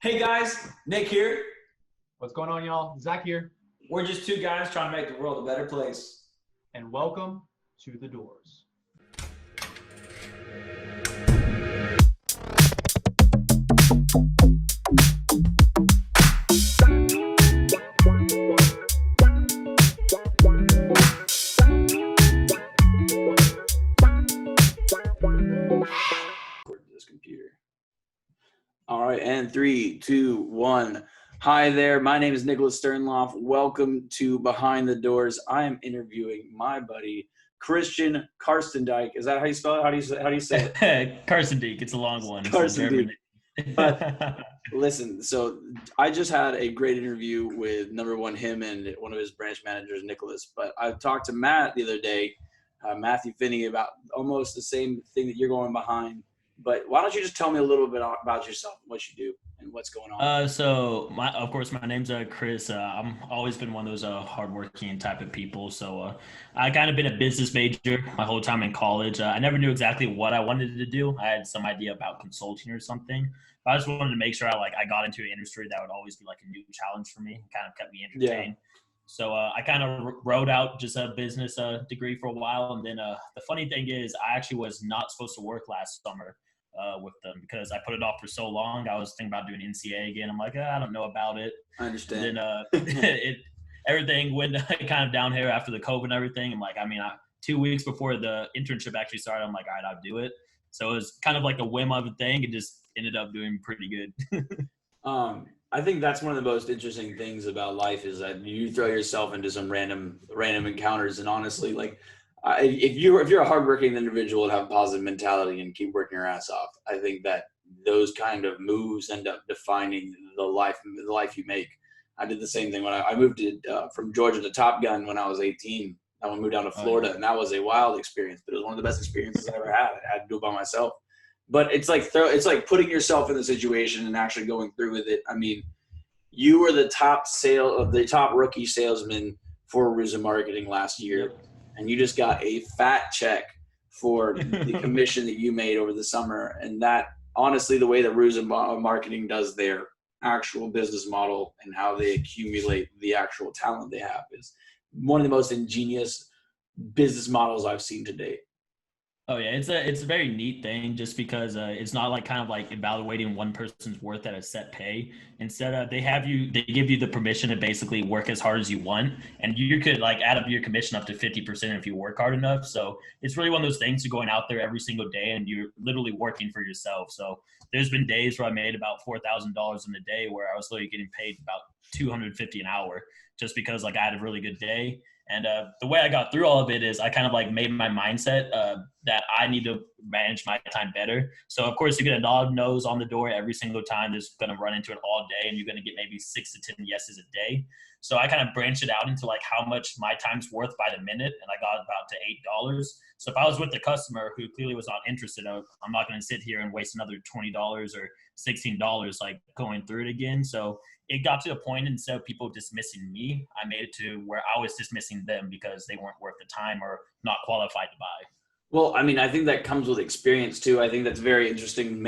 Hey guys, Nick here. What's going on, y'all? Zach here, We're just two guys trying to make the world a better place. and welcome to the Doors. This computer. All right, and 3, 2, 1. Hi there, my name is Nicholas Sternloff. Welcome to Behind the Doors. I am interviewing my buddy Christian Karstendiek. Is that how you spell it? How do you say it? Karstendiek. It's a long one. Karstendiek. But Listen, so I just had a great interview with number one him and one of his branch managers, Nicholas. But I talked to Matt the other day, Matthew Finney, about almost the same thing that you're going behind. But why don't you just tell me a little bit about yourself, what you do, and what's going on? of course, my name's Chris. I'm always been one of those hardworking type of people. So I kind of been a business major my whole time in college. I never knew exactly what I wanted to do. I had some idea about consulting or something. But I just wanted to make sure I got into an industry that would always be like a new challenge for me, and kind of kept me entertained. Yeah. So I kind of wrote out just a business degree for a while. And then the funny thing is I actually was not supposed to work last summer with them because I put it off for so long. I was thinking about doing NCA again. I'm like, I don't know about it. I understand. And then everything went kind of down here after the COVID and everything. I'm like, 2 weeks before the internship actually started, I'm like, all right, I'll do it. So it was kind of like a whim of a thing. It just ended up doing pretty good. I think that's one of the most interesting things about life is that you throw yourself into some random encounters, and honestly, like if you're a hardworking individual and have a positive mentality and keep working your ass off, I think that those kind of moves end up defining the life you make. I did the same thing when I moved from Georgia to Top Gun when I was 18. I moved down to Florida, and that was a wild experience, but it was one of the best experiences I ever had. I had to do it by myself. But it's like putting yourself in the situation and actually going through with it. I mean, you were the top rookie salesman for Arusa Marketing last year, and you just got a fat check for the commission that you made over the summer. And that, honestly, the way that Arusa Marketing does their actual business model and how they accumulate the actual talent they have is one of the most ingenious business models I've seen to date. Oh yeah, it's a very neat thing just because it's not like kind of like evaluating one person's worth at a set pay. Instead, they give you the permission to basically work as hard as you want, and you could like add up your commission up to 50% if you work hard enough. So it's really one of those things of going out there every single day and you're literally working for yourself. So there's been days where I made about $4,000 in a day where I was literally getting paid about $250 an hour just because like I had a really good day. And the way I got through all of it is I kind of like made my mindset that I need to manage my time better. So, of course, you get a dog nose on the door every single time. There's going to run into it all day, and you're going to get maybe 6 to 10 yeses a day. So I kind of branched it out into like how much my time's worth by the minute, and I got about to $8. So if I was with the customer who clearly was not interested, I'm not going to sit here and waste another $20 or $16 like going through it again. So it got to a point, instead of people dismissing me, I made it to where I was dismissing them because they weren't worth the time or not qualified to buy. Well, I mean, I think that comes with experience too. I think that's very interesting,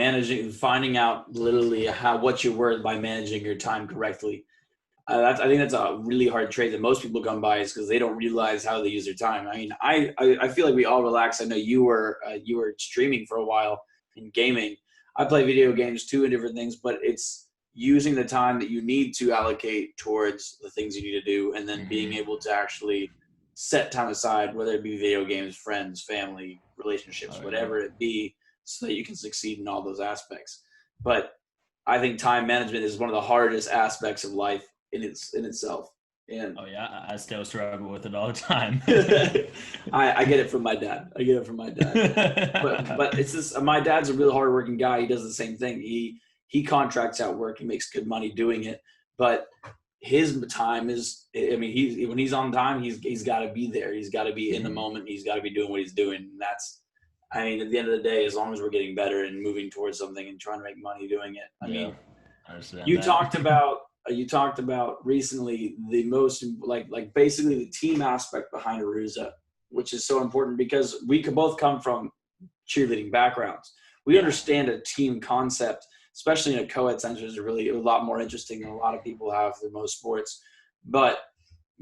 finding out literally what you're worth by managing your time correctly. I think that's a really hard trait that most people come by, is because they don't realize how they use their time. I mean, I feel like we all relax. I know you were streaming for a while in gaming. I play video games too and different things, but it's using the time that you need to allocate towards the things you need to do, and then being able to actually set time aside, whether it be video games, friends, family, relationships, whatever it be, so that you can succeed in all those aspects. But I think time management is one of the hardest aspects of life in itself. And I still struggle with it all the time. I get it from my dad. But it's just, my dad's a really hardworking guy. He does the same thing. He contracts out work. He makes good money doing it. But his time is, I mean, when he's on time, he's got to be there. He's got to be in the moment. He's got to be doing what he's doing. And that's, I mean, at the end of the day, as long as we're getting better and moving towards something and trying to make money doing it. I mean, you talked about recently the most like basically the team aspect behind Arusa, which is so important because we could both come from cheerleading backgrounds. We understand a team concept, especially in a co-ed center, is really a lot more interesting than a lot of people have for most sports. But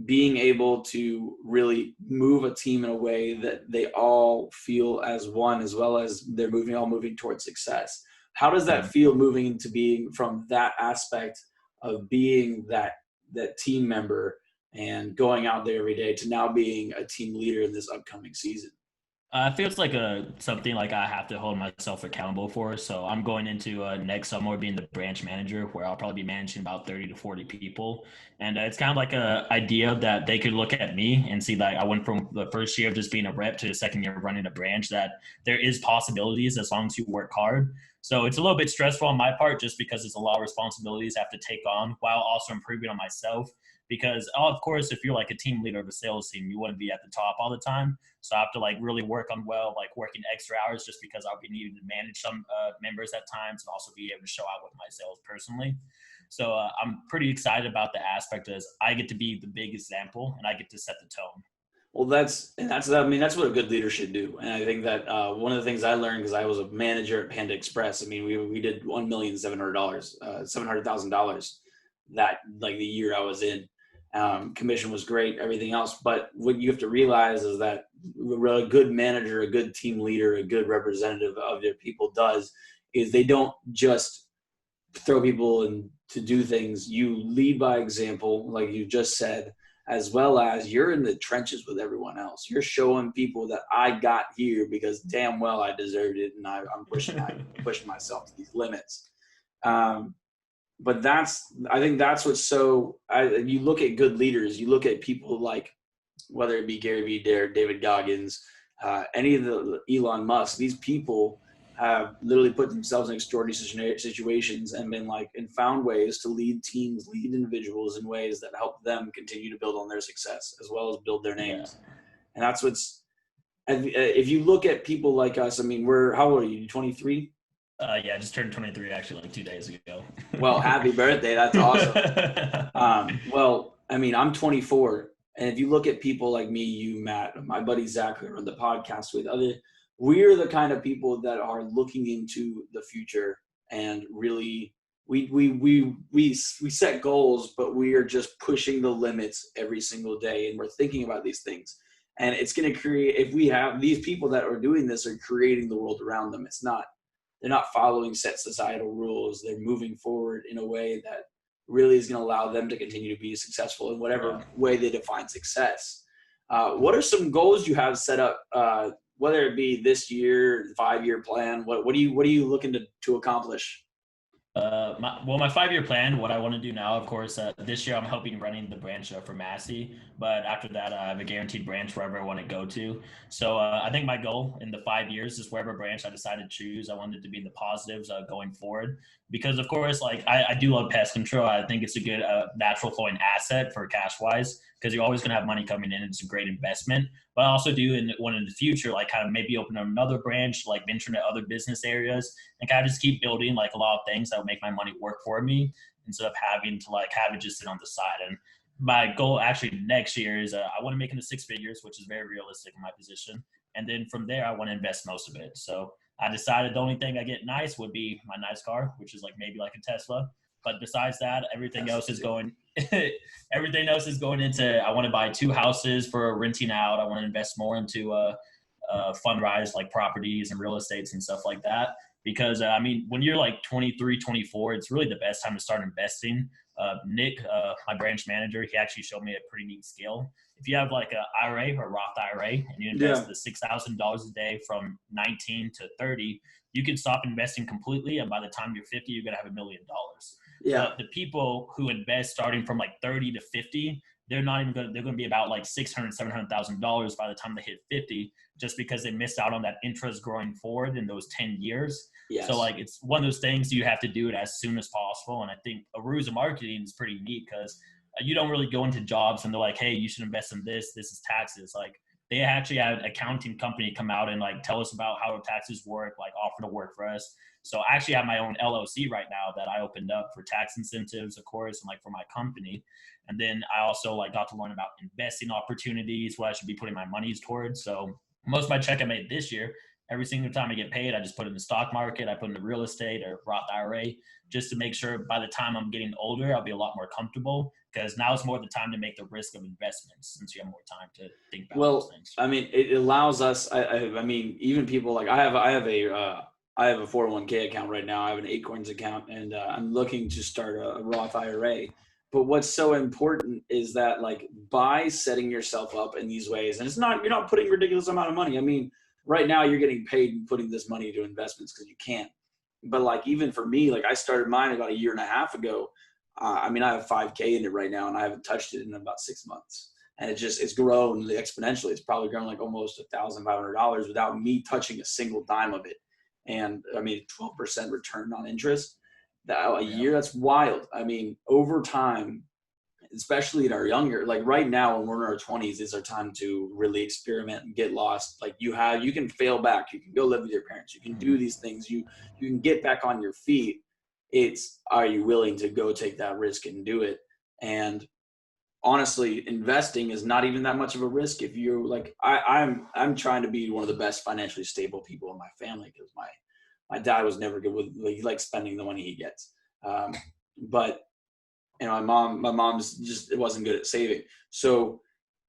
being able to really move a team in a way that they all feel as one, as well as they're all moving towards success. How does that feel, moving into being from that aspect of being that team member and going out there every day to now being a team leader in this upcoming season? I feel it's like something like I have to hold myself accountable for. So I'm going into next summer being the branch manager, where I'll probably be managing about 30 to 40 people. And it's kind of like a idea that they could look at me and see, like, I went from the first year of just being a rep to the second year of running a branch, that there is possibilities as long as you work hard. So it's a little bit stressful on my part, just because it's a lot of responsibilities I have to take on while also improving on myself. Because of course, if you're like a team leader of a sales team, you wouldn't be at the top all the time. So I have to like really work on like working extra hours, just because I'll be needing to manage some members at times and also be able to show out with my sales personally. So I'm pretty excited about the aspect as I get to be the big example and I get to set the tone. Well, that's what a good leader should do. And I think that one of the things I learned, because I was a manager at Panda Express, I mean, we did $700,000 that, like, the year I was in. Commission was great, everything else. But what you have to realize is that a good manager, a good team leader, a good representative of their people is they don't just throw people in to do things. You lead by example, like you just said, as well as you're in the trenches with everyone else. You're showing people that I got here because damn well I deserved it, and I'm pushing myself to these limits. But I think that's what's you look at good leaders, you look at people like, whether it be Gary Vee, David Goggins, any of the Elon Musk, these people have literally put themselves in extraordinary situations and found ways to lead teams, lead individuals in ways that help them continue to build on their success as well as build their names. Yeah. And that's if you look at people like us, I mean, how old are you? 23? Yeah, I just turned 23 actually like 2 days ago. Well, happy birthday. That's awesome. Well, I mean, I'm 24. And if you look at people like me, you, Matt, my buddy Zach, who I run the podcast with, we're the kind of people that are looking into the future, and really we set goals, but we are just pushing the limits every single day, and we're thinking about these things. And it's going to create, if we have these people that are doing this, are creating the world around them. They're not following set societal rules. They're moving forward in a way that really is going to allow them to continue to be successful in whatever way they define success. What are some goals you have set up, whether it be this year, 5-year plan? What are you looking to accomplish? My 5-year plan, what I want to do now, of course, this year I'm helping running the branch for Massey, but after that I have a guaranteed branch wherever I want to go to. So I think my goal in the 5 years is wherever branch I decide to choose, I want it to be the positives going forward. Because of course, like I do love pest control. I think it's a good natural flowing asset for cash wise, because you're always going to have money coming in. It's a great investment. But I also do want in the future, like kind of maybe open another branch, like venture into other business areas, and kind of just keep building like a lot of things that would make my money work for me, instead of having to like have it just sit on the side. And my goal actually next year is I want to make it into 6 figures, which is very realistic in my position. And then from there, I want to invest most of it. So I decided the only thing I get nice would be my nice car, which is like maybe like a Tesla. But besides that, everything else is going into, I want to buy 2 houses for renting out. I want to invest more into fundrise like properties and real estates and stuff like that. Because I mean, when you're like 23, 24, it's really the best time to start investing. Nick, my branch manager, he actually showed me a pretty neat skill. If you have like a IRA or Roth IRA and you invest the $6,000 a day from 19 to 30, you can stop investing completely. And by the time you're 50, you're going to have $1 million. Yeah. But the people who invest starting from like 30 to 50, they're going to be about like $600,000, $700,000 by the time they hit 50, just because they missed out on that interest growing forward in those 10 years. Yes. So like, it's one of those things you have to do it as soon as possible. And I think Aruza marketing is pretty neat, because you don't really go into jobs and they're like, hey, you should invest in this. This is taxes. Like, they actually had an accounting company come out and like tell us about how taxes work, like offer to work for us. So I actually have my own LLC right now that I opened up for tax incentives, of course, and like for my company. And then I also like got to learn about investing opportunities, what I should be putting my monies towards. So most of my check I made this year, every single time I get paid, I just put it in the stock market, I put it in the real estate or Roth IRA, just to make sure by the time I'm getting older, I'll be a lot more comfortable, because now it's more the time to make the risk of investments, since you have more time to think about those things. I mean, it allows us. I mean, even people like I have a 401k account right now. I have an Acorns account, and I'm looking to start a Roth IRA. But what's so important is that, like, by setting yourself up in these ways, and you're not putting a ridiculous amount of money. I mean, right now you're getting paid and putting this money into investments because you can't. But like, even for me, like, I started mine about a year and a half ago. I mean, I have 5K in it right now, and I haven't touched it in about 6 months. And it's grown exponentially. It's probably grown like almost $1,500 without me touching a single dime of it. And I mean, 12% return on interest that a year, that's wild. I mean, over time, especially in our younger, like right now when we're in our 20s, is our time to really experiment and get lost. Like you can fail back, you can go live with your parents, you can do these things, you can get back on your feet. It's, are you willing to go take that risk and do it? And honestly, investing is not even that much of a risk if you're like, I'm trying to be one of the best financially stable people in my family, because my dad was never good with, like, he likes spending the money he gets. But you know, my mom's just, it wasn't good at saving. So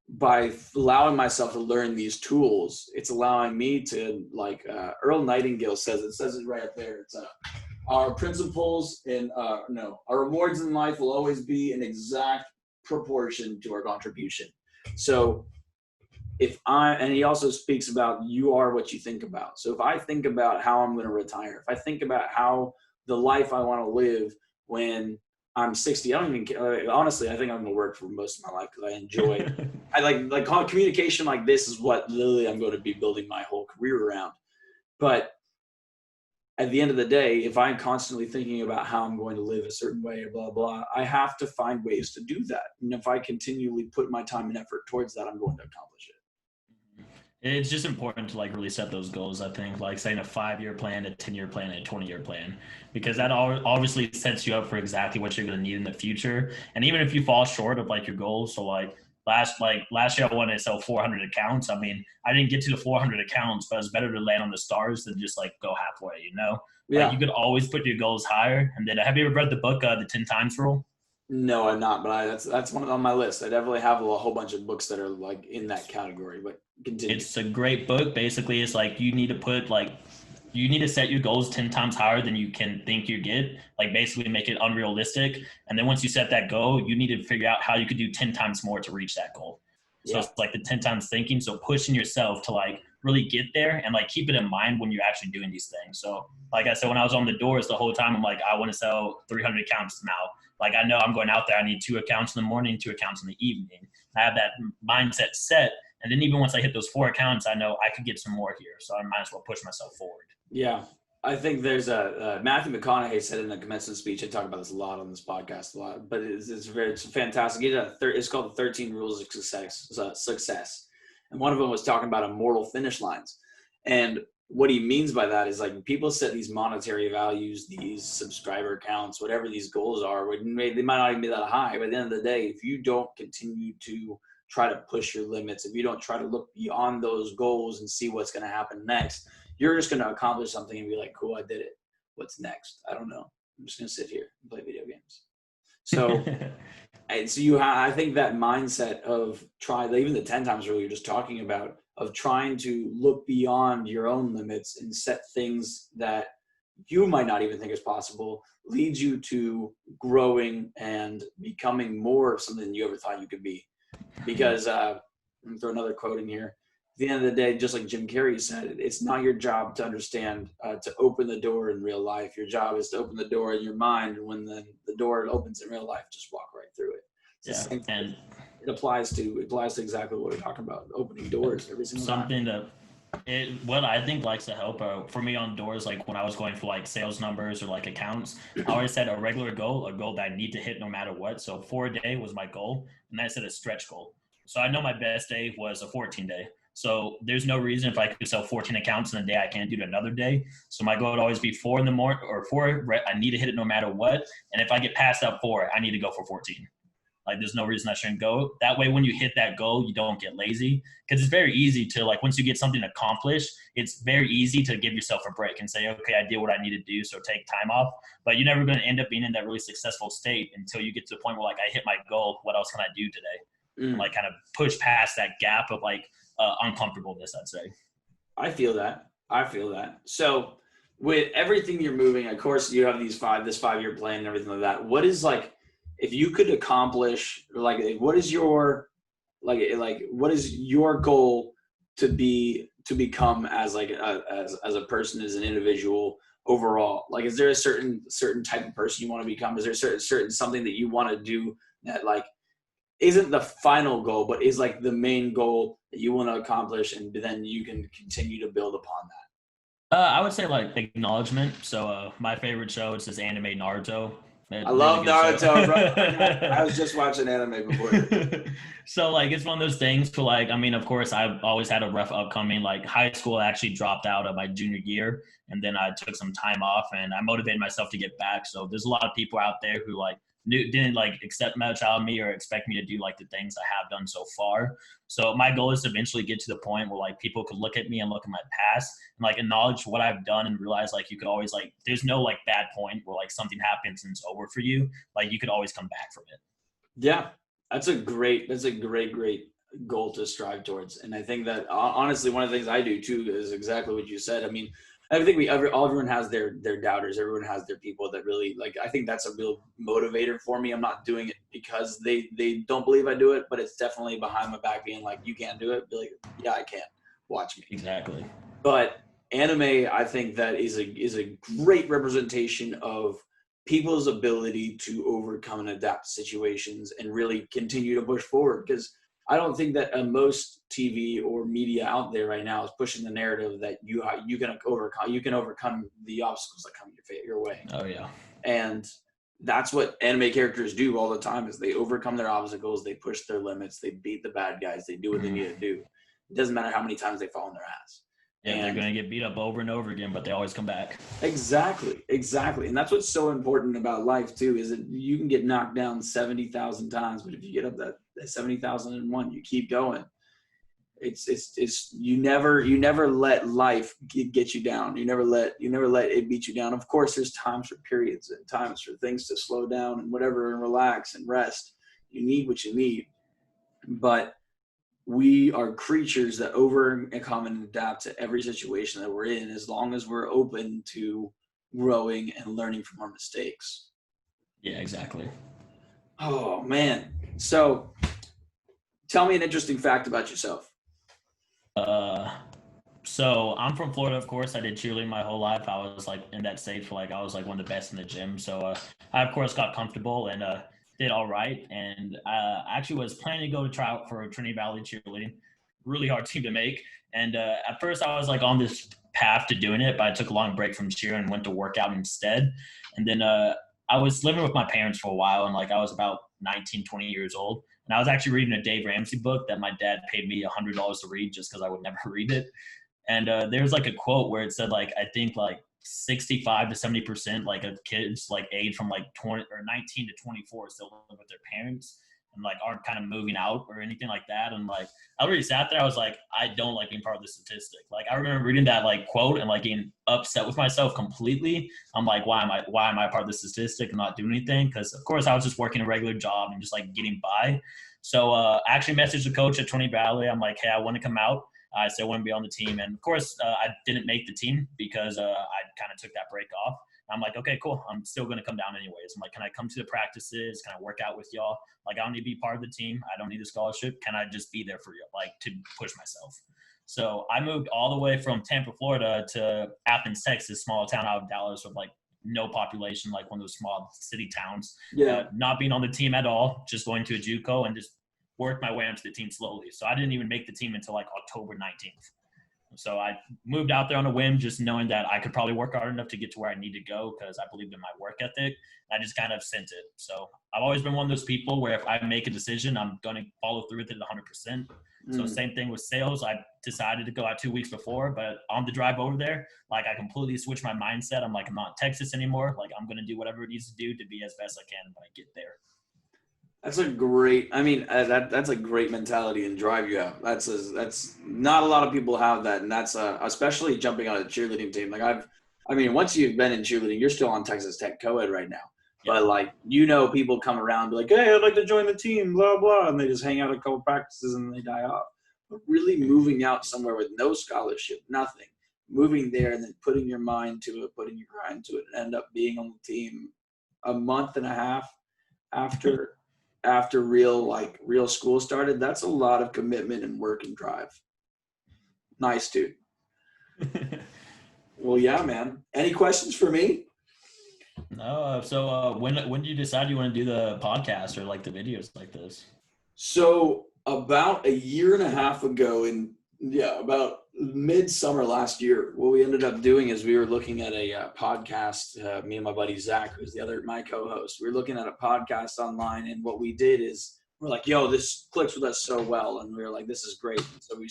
by allowing myself to learn these tools, it's allowing me to, like, Earl Nightingale says it right up there. It's our principles and our rewards in life will always be an exact proportion to our contribution. So and he also speaks about, you are what you think about. So if I think about how I'm going to retire, if I think about how the life I want to live when I'm 60, I don't even care. Honestly, I think I'm going to work for most of my life because I enjoy I like communication like this is what literally I'm going to be building my whole career around. But at the end of the day, if I'm constantly thinking about how I'm going to live a certain way or blah, blah, I have to find ways to do that. And if I continually put my time and effort towards that, I'm going to accomplish it. It's just important to, like, really set those goals, I think, like saying a 5-year plan, a 10-year plan, and a 20-year plan, because that obviously sets you up for exactly what you're going to need in the future. And even if you fall short of, like, your goals, so like last year I wanted to sell 400 accounts. I mean, I didn't get to the 400 accounts, but it's better to land on the stars than just, like, go halfway, you know? Yeah. Like, you could always put your goals higher. And then, have you ever read the book, The 10 Times Rule? No, I'm not, but that's one on my list. I definitely have a whole bunch of books that are, like, in that category, but continue. It's a great book. Basically, it's like you need to set your goals 10 times higher than you can think you get, like basically make it unrealistic. And then once you set that goal, you need to figure out how you could do 10 times more to reach that goal. So It's like the 10 times thinking. So pushing yourself to, like, really get there and, like, keep it in mind when you're actually doing these things. So like I said, when I was on the doors the whole time, I'm like, I want to sell 300 accounts now. Like, I know I'm going out there, I need 2 accounts in the morning, 2 accounts in the evening. I have that mindset set. And then even once I hit those 4 accounts, I know I could get some more here. So I might as well push myself forward. Yeah. I think there's Matthew McConaughey said in the commencement speech, I talk about this a lot on this podcast, but it's fantastic. It's called the 13 Rules of Success. And one of them was talking about immortal finish lines. And what he means by that is, like, people set these monetary values, these subscriber counts, whatever these goals are, they might not even be that high. But at the end of the day, if you don't continue to try to push your limits, if you don't try to look beyond those goals and see what's going to happen next, you're just going to accomplish something and be like, cool, I did it. What's next? I don't know. I'm just going to sit here and play video games. So, I think that mindset of even the 10 times rule you're just talking about, of trying to look beyond your own limits and set things that you might not even think is possible, leads you to growing and becoming more of something than you ever thought you could be. Because I'm going to throw another quote in here. At the end of the day, just like Jim Carrey said, it's not your job to understand, to open the door in real life. Your job is to open the door in your mind. And when the door opens in real life, just walk right through it. It's and it applies to exactly what we're talking about, opening doors every single time. What I think likes to help for me on doors, like when I was going for, like, sales numbers or, like, accounts, I always set a regular goal, a goal that I need to hit no matter what. So 4 a day was my goal, and I set a stretch goal. So I know my best day was a 14 day. So there's no reason if I could sell 14 accounts in a day, I can't do it another day. So my goal would always be 4 in the morning or 4. I need to hit it no matter what. And if I get past that 4, I need to go for 14. Like, there's no reason I shouldn't go. That way, when you hit that goal, you don't get lazy. Because it's very easy to, like, once you get something accomplished, it's very easy to give yourself a break and say, okay, I did what I need to do, so take time off. But you're never going to end up being in that really successful state until you get to the point where, like, I hit my goal. What else can I do today? And, like, kind of push past that gap of, like, uncomfortableness, I'd say. I feel that. So with everything you're moving, of course, you have this 5-year plan and everything like that. What is, like, if you could accomplish, like, what is your goal to become as, like, as a person, as an individual overall? Like, is there a certain type of person you want to become? Is there certain something that you want to do that, like, isn't the final goal, but is, like, the main goal that you want to accomplish, and then you can continue to build upon that? I would say, like, acknowledgement. So my favorite show is this anime Naruto. I love Naruto, bro. I was just watching anime before. So, like, it's one of those things for, like, I mean, of course, I've always had a rough upcoming. Like, high school, I actually dropped out of my junior year, and then I took some time off, and I motivated myself to get back. So there's a lot of people out there who, like, didn't, like, accept much out of me or expect me to do, like, the things I have done so far. So my goal is to eventually get to the point where, like, people could look at me and look at my past and, like, acknowledge what I've done and realize, like, you could always, like, there's no, like, bad point where, like, something happens and it's over for you. Like, you could always come back from it. Yeah, that's a great goal to strive towards. And I think that, honestly, one of the things I do too is exactly what you said. I mean, I think everyone has their doubters. Everyone has their people that really, like, I think that's a real motivator for me. I'm not doing it because they don't believe I do it, but it's definitely behind my back being like, you can't do it. Be like, yeah, I can. Watch me. Exactly. But anime, I think that is a great representation of people's ability to overcome and adapt to situations and really continue to push forward. Because I don't think that most TV or media out there right now is pushing the narrative that you can overcome the obstacles that come your way. Oh yeah. And that's what anime characters do all the time, is they overcome their obstacles, they push their limits, they beat the bad guys, they do what they need to do. It doesn't matter how many times they fall on their ass. Yeah, and they're going to get beat up over and over again, but they always come back. Exactly. And that's what's so important about life too, is that you can get knocked down 70,000 times, but if you get up that 70,001, you keep going. It's you never let life get you down. You never let it beat you down. Of course, there's times for periods and times for things to slow down and whatever, and relax and rest. You need what you need, but we are creatures that overcome and adapt to every situation that we're in, as long as we're open to growing and learning from our mistakes. Yeah, exactly. Oh man. So tell me an interesting fact about yourself. So I'm from Florida, of course. I did cheerleading my whole life. I was, like, in that stage for, like, I was, like, one of the best in the gym. So I, of course, got comfortable and did all right. And I actually was planning to go to try out for Trinity Valley cheerleading. Really hard team to make. And at first I was, like, on this path to doing it, but I took a long break from cheer and went to work out instead. And then I was living with my parents for a while, and, like, I was about 19, 20 years old. And I was actually reading a Dave Ramsey book that my dad paid me $100 to read just because I would never read it. And there was, like, a quote where it said, like, I think, like, 65 to 70%, like, of kids, like, age from, like, 20 or 19 to 24 still live with their parents and, like, aren't kind of moving out or anything like that. And, like, I already sat there. I was like, I don't like being part of the statistic. Like, I remember reading that, like, quote and, like, getting upset with myself completely. I'm like, why am I part of the statistic and not doing anything? Because, of course, I was just working a regular job and just, like, getting by. So I actually messaged the coach at Trinity Valley. I'm like, hey, I want to come out. I said I want to be on the team. And, of course, I didn't make the team because I kind of took that break off. I'm like, okay, cool. I'm still going to come down anyways. I'm like, can I come to the practices? Can I work out with y'all? Like, I don't need to be part of the team. I don't need a scholarship. Can I just be there for you, like, to push myself? So I moved all the way from Tampa, Florida to Athens, Texas, small town out of Dallas with, like, no population, like one of those small city towns. Yeah. Not being on the team at all, just going to a JUCO and just worked my way onto the team slowly. So I didn't even make the team until, like, October 19th. So I moved out there on a whim, just knowing that I could probably work hard enough to get to where I need to go because I believed in my work ethic. I just kind of sent it. So I've always been one of those people where if I make a decision, I'm going to follow through with it 100%. So same thing with sales. I decided to go out 2 weeks before, but on the drive over there, like, I completely switched my mindset. I'm like, I'm not in Texas anymore. Like, I'm going to do whatever it needs to do to be as best I can when I get there. That's a great. I mean, that's a great mentality and drive you have. That's not a lot of people have that, and that's especially jumping on a cheerleading team. Like I mean, once you've been in cheerleading, you're still on Texas Tech co-ed right now. Yeah. But like people come around and be like, hey, I'd like to join the team, blah blah, and they just hang out a couple practices and they die off. But really moving out somewhere with no scholarship, nothing, moving there and then putting your mind to it, putting your grind to it, and end up being on the team a month and a half after real school started. That's a lot of commitment and work and drive. Nice, dude. Well, yeah, man. Any questions for me? No. So when did you decide you want to do the podcast or like the videos like this? So about a year and a half ago, about midsummer last year, what we ended up doing is we were looking at a podcast, me and my buddy Zach, who's my co-host. We were looking at a podcast online, and what we did is we're like, yo, this clicks with us so well, and we were like, this is great. And so we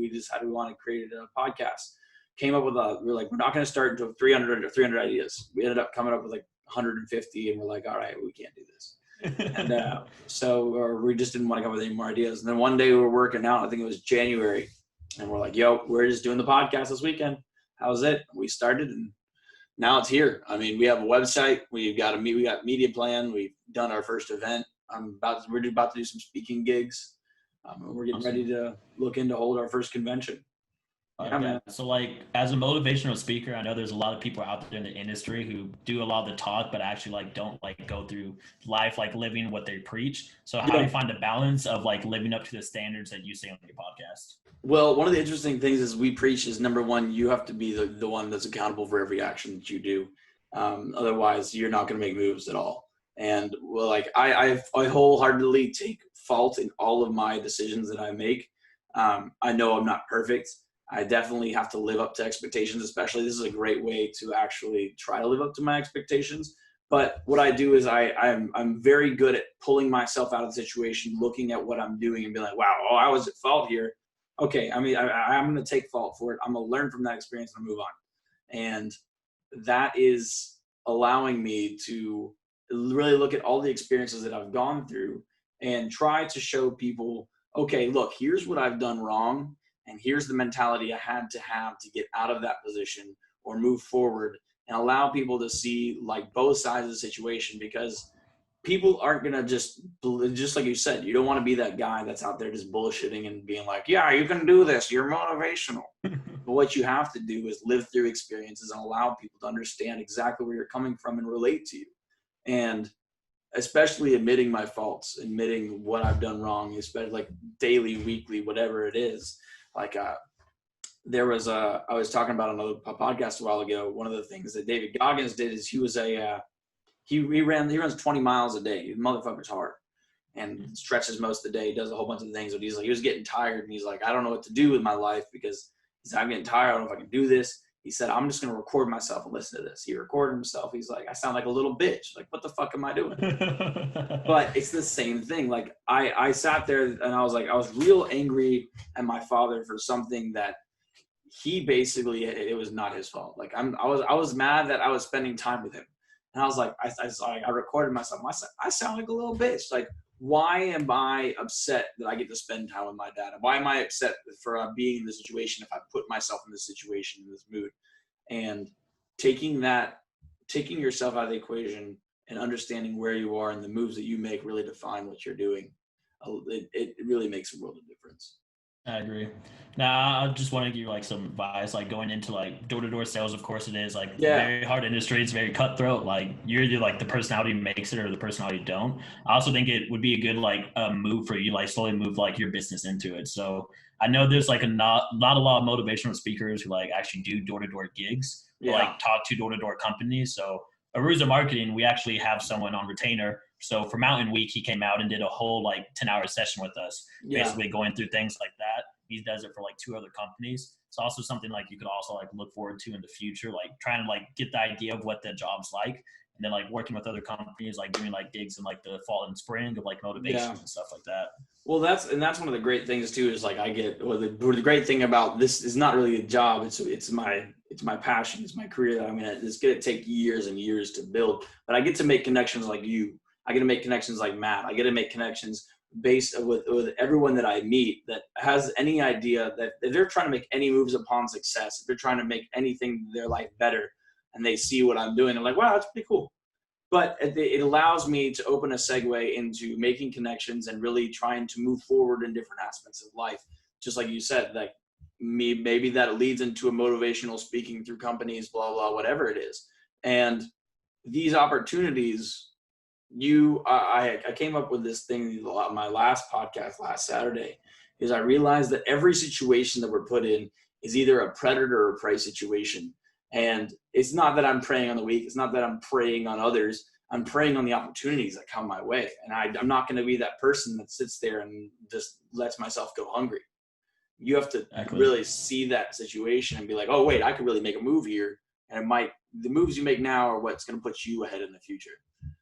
decided we want to create a podcast. Came up with we were like, we're not going to start until 300 ideas. We ended up coming up with like 150, and we're like, all right, we can't do this. And so we just didn't want to come up with any more ideas. And then one day we were working out, I think it was January, and we're like, yo, we're just doing the podcast this weekend. How's it? We started, and now it's here. I mean, we have a website. We got media plan. We've done our first event. We're about to do some speaking gigs. We're getting ready to look in to hold our first convention. Yeah, man. So like as a motivational speaker, I know there's a lot of people out there in the industry who do a lot of the talk, but actually like don't like go through life like living what they preach. So how do you find the balance of like living up to the standards that you say on your podcast? Well, one of the interesting things is we preach is, number one, you have to be the one that's accountable for every action that you do. Otherwise, you're not going to make moves at all. And well, like I wholeheartedly take fault in all of my decisions that I make. I know I'm not perfect. I definitely have to live up to expectations, especially this is a great way to actually try to live up to my expectations. But what I do is I'm very good at pulling myself out of the situation, looking at what I'm doing and being like, wow, I was at fault here. Okay, I mean, I'm going to take fault for it. I'm going to learn from that experience and move on. And that is allowing me to really look at all the experiences that I've gone through and try to show people, okay, look, here's what I've done wrong. And here's the mentality I had to have to get out of that position or move forward, and allow people to see like both sides of the situation, because people aren't going to just like you said, you don't want to be that guy that's out there just bullshitting and being like, yeah, you can do this. You're motivational. But what you have to do is live through experiences and allow people to understand exactly where you're coming from and relate to you. And especially admitting my faults, admitting what I've done wrong, especially like daily, weekly, whatever it is. Like I was talking about on a podcast a while ago. One of the things that David Goggins did is he runs 20 miles a day. The motherfucker's hard and stretches most of the day. He does a whole bunch of things, but he's like, he was getting tired and he's like, I don't know what to do with my life because I'm getting tired. I don't know if I can do this. He said, I'm just going to record myself and listen to this. He recorded himself. He's like, I sound like a little bitch. Like, what the fuck am I doing? But it's the same thing. Like I sat there and I was real angry at my father for something that he basically, it was not his fault. Like I was mad that I was spending time with him. And I was like, I recorded myself. I sound like a little bitch. Like, why am I upset that I get to spend time with my dad? Why am I upset for being in this situation if I put myself in this situation, in this mood? And taking yourself out of the equation and understanding where you are and the moves that you make really define what you're doing. It really makes a world of difference. I agree. Now, I just want to give you like some advice, like going into like door-to-door sales. Of course, it is like a very hard industry. It's very cutthroat. Like you're either like the personality makes it or the personality don't. I also think it would be a good like move for you, like slowly move like your business into it. So I know there's like not a lot of motivational speakers who like actually do door-to-door gigs, or, like talk to door-to-door companies. So Aruza Marketing, we actually have someone on retainer. So for Mountain Week, he came out and did a whole like 10-hour session with us, basically going through things like that. He does it for like 2 other companies. It's also something like you could also like look forward to in the future, like trying to like get the idea of what the job's like, and then like working with other companies, like doing like gigs in like the fall and spring of like motivation and stuff like that. Well, that's one of the great things too, is like the great thing about this is not really a job. It's my passion. It's my career that it's going to take years and years to build, but I get to make connections like you. I get to make connections like Matt. I get to make connections based with everyone that I meet that has any idea that if they're trying to make any moves upon success, if they're trying to make anything in their life better, and they see what I'm doing, they're like, wow, that's pretty cool. But it allows me to open a segue into making connections and really trying to move forward in different aspects of life. Just like you said, like maybe that leads into a motivational speaking through companies, blah, blah, whatever it is. And these opportunities, I came up with this thing, my last podcast last Saturday, is I realized that every situation that we're put in is either a predator or prey situation. And it's not that I'm preying on the weak. It's not that I'm preying on others. I'm preying on the opportunities that come my way. And I'm not going to be that person that sits there and just lets myself go hungry. You have to really see that situation and be like, oh, wait, I could really make a move here. And the moves you make now are what's going to put you ahead in the future.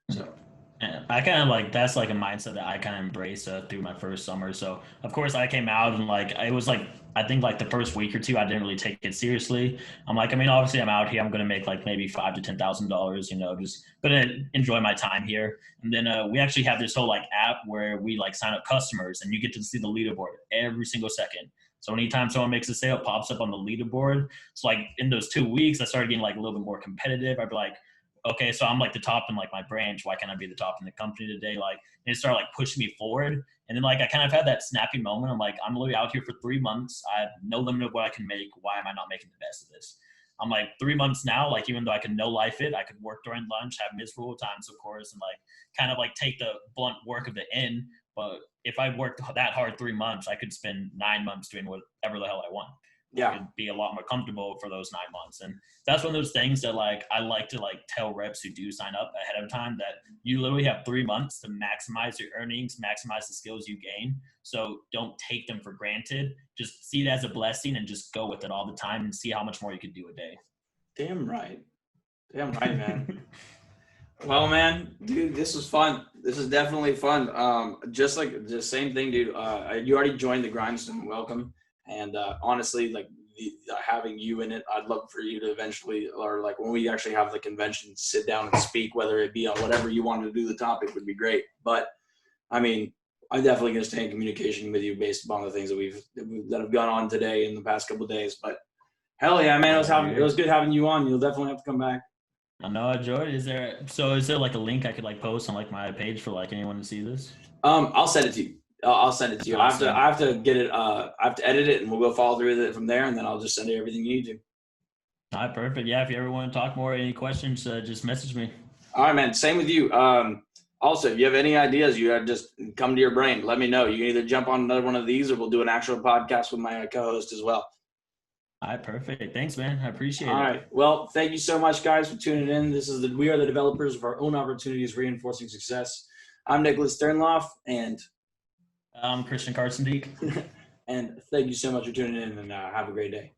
So. Yeah, I kind of like, that's like a mindset that I kind of embraced through my first summer. So of course I came out and like, it was like, I think like the first week or two, I didn't really take it seriously. I'm like, I mean, obviously I'm out here, I'm going to make like maybe $5,000 to $10,000, you know, just going to enjoy my time here. And then we actually have this whole like app where we like sign up customers and you get to see the leaderboard every single second. So anytime someone makes a sale, it pops up on the leaderboard. So like in those 2 weeks, I started getting like a little bit more competitive. I'd be like, okay, so I'm like the top in like my branch. Why can't I be the top in the company today? Like, and it started like pushing me forward. And then like, I kind of had that snappy moment. I'm like, I'm literally out here for 3 months. I have no limit of what I can make. Why am I not making the best of this? I'm like 3 months now, like, even though I can no life it, I could work during lunch, have miserable times, of course, and like kind of like take the blunt work of it in. But if I worked that hard 3 months, I could spend 9 months doing whatever the hell I want. Yeah. I could be a lot more comfortable for those 9 months. And that's one of those things that like I like to like tell reps who do sign up ahead of time that you literally have 3 months to maximize your earnings, maximize the skills you gain. So don't take them for granted. Just see it as a blessing and just go with it all the time and see how much more you could do a day. Damn right, man. Well, man, dude, this was fun. This is definitely fun. Just same thing, dude. You already joined the Grindstone. Welcome. And honestly, like having you in it, I'd love for you to eventually, or like when we actually have the convention, sit down and speak, whether it be on whatever you wanted to do, the topic would be great. But I mean, I'm definitely going to stay in communication with you based upon the things that have gone on today in the past couple of days. But hell yeah, man, it was good having you on. You'll definitely have to come back. I know, I enjoyed it. Is there like a link I could like post on like my page for like anyone to see this? I'll send it to you. I'll send it to you. Awesome. I have to get it. I have to edit it, and we'll go follow through with it from there, and then I'll just send you everything you need to. All right, perfect. Yeah, if you ever want to talk more, any questions, just message me. All right, man. Same with you. Also, if you have any ideas, you have just come to your brain. Let me know. You can either jump on another one of these, or we'll do an actual podcast with my co-host as well. All right, perfect. Thanks, man. I appreciate it. All right. Well, thank you so much, guys, for tuning in. We are the developers of our own opportunities, reinforcing success. I'm Nicholas Sternloff, and I'm Christian Karstendiek. and thank you so much for tuning in, and have a great day.